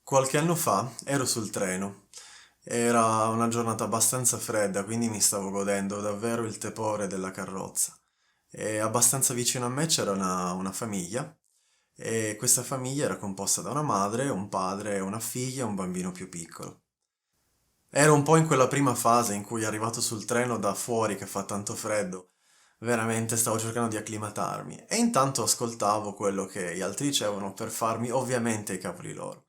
Qualche anno fa ero sul treno. Era una giornata abbastanza fredda, quindi mi stavo godendo davvero il tepore della carrozza. E abbastanza vicino a me c'era una famiglia, e questa famiglia era composta da una madre, un padre, una figlia e un bambino più piccolo. Ero un po' in quella prima fase in cui, arrivato sul treno da fuori che fa tanto freddo, veramente stavo cercando di acclimatarmi e intanto ascoltavo quello che gli altri dicevano per farmi ovviamente i cavoli loro.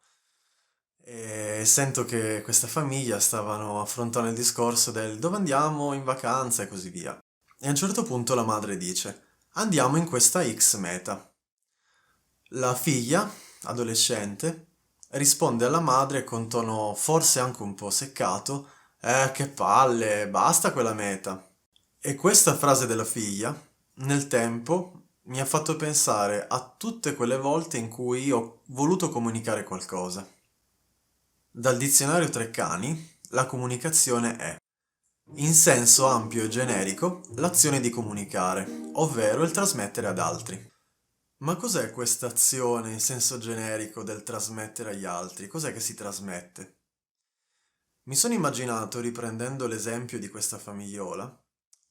E sento che questa famiglia stavano affrontando il discorso del dove andiamo in vacanza e così via. E a un certo punto la madre dice: andiamo in questa X meta. La figlia, adolescente, risponde alla madre con tono forse anche un po' seccato: che palle, basta quella meta. E questa frase della figlia, nel tempo, mi ha fatto pensare a tutte quelle volte in cui ho voluto comunicare qualcosa. Dal dizionario Treccani, la comunicazione è, in senso ampio e generico, l'azione di comunicare, ovvero il trasmettere ad altri. Ma cos'è questa azione in senso generico del trasmettere agli altri? Cos'è che si trasmette? Mi sono immaginato, riprendendo l'esempio di questa famigliola,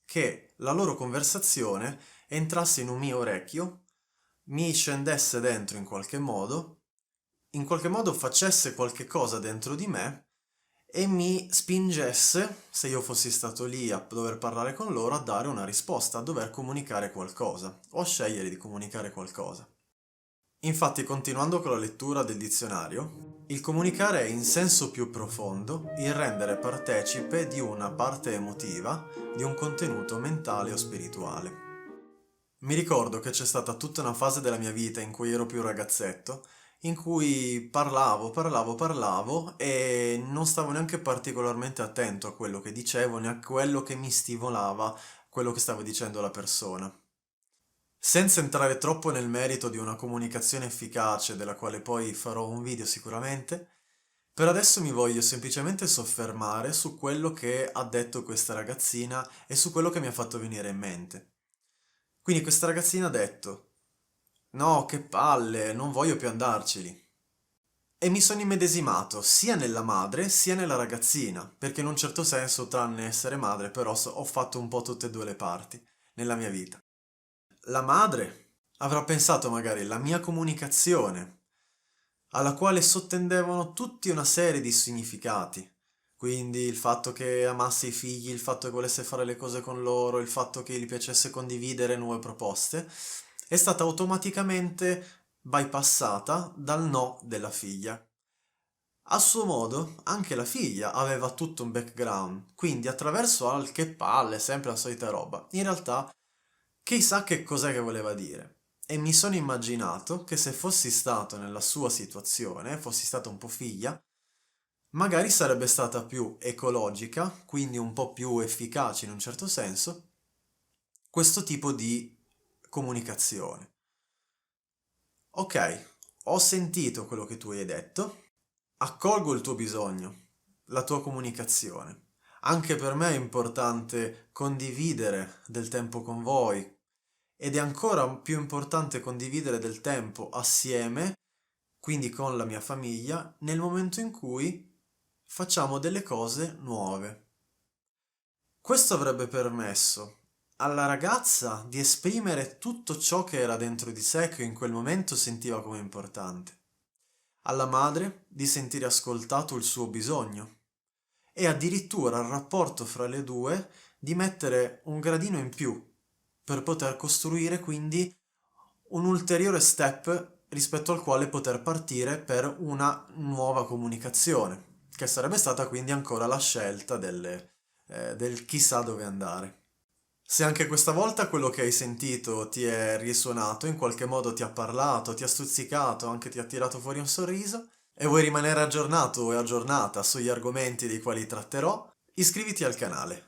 che la loro conversazione entrasse in un mio orecchio, mi scendesse dentro in qualche modo facesse qualche cosa dentro di me e mi spingesse, se io fossi stato lì a dover parlare con loro, a dare una risposta, a dover comunicare qualcosa o a scegliere di comunicare qualcosa. Infatti, continuando con la lettura del dizionario, il comunicare è in senso più profondo il rendere partecipe di una parte emotiva di un contenuto mentale o spirituale. Mi ricordo che c'è stata tutta una fase della mia vita in cui ero più ragazzetto, in cui parlavo e non stavo neanche particolarmente attento a quello che dicevo, né a quello che mi stimolava, quello che stavo dicendo alla persona. Senza entrare troppo nel merito di una comunicazione efficace, della quale poi farò un video sicuramente, per adesso mi voglio semplicemente soffermare su quello che ha detto questa ragazzina e su quello che mi ha fatto venire in mente. Quindi questa ragazzina ha detto: no, che palle, non voglio più andarceli. E mi sono immedesimato sia nella madre sia nella ragazzina, perché in un certo senso, tranne essere madre, però ho fatto un po' tutte e due le parti nella mia vita. La madre avrà pensato magari alla mia comunicazione, alla quale sottendevano tutti una serie di significati. Quindi il fatto che amasse i figli, il fatto che volesse fare le cose con loro, il fatto che gli piacesse condividere nuove proposte, è stata automaticamente bypassata dal no della figlia. A suo modo, anche la figlia aveva tutto un background, quindi attraverso al che palle, sempre la solita roba, in realtà chissà che cos'è che voleva dire. E mi sono immaginato che se fossi stato nella sua situazione, fossi stata un po' figlia, magari sarebbe stata più ecologica, quindi un po' più efficace in un certo senso, questo tipo di comunicazione. Ok, ho sentito quello che tu hai detto, accolgo il tuo bisogno, la tua comunicazione. Anche per me è importante condividere del tempo con voi ed è ancora più importante condividere del tempo assieme, quindi con la mia famiglia, nel momento in cui facciamo delle cose nuove. Questo avrebbe permesso alla ragazza di esprimere tutto ciò che era dentro di sé che in quel momento sentiva come importante, alla madre di sentire ascoltato il suo bisogno e addirittura il rapporto fra le due di mettere un gradino in più per poter costruire quindi un ulteriore step rispetto al quale poter partire per una nuova comunicazione, che sarebbe stata quindi ancora la scelta del chissà dove andare. Se anche questa volta quello che hai sentito ti è risuonato, in qualche modo ti ha parlato, ti ha stuzzicato, anche ti ha tirato fuori un sorriso, e vuoi rimanere aggiornato e aggiornata sugli argomenti dei quali tratterò, iscriviti al canale.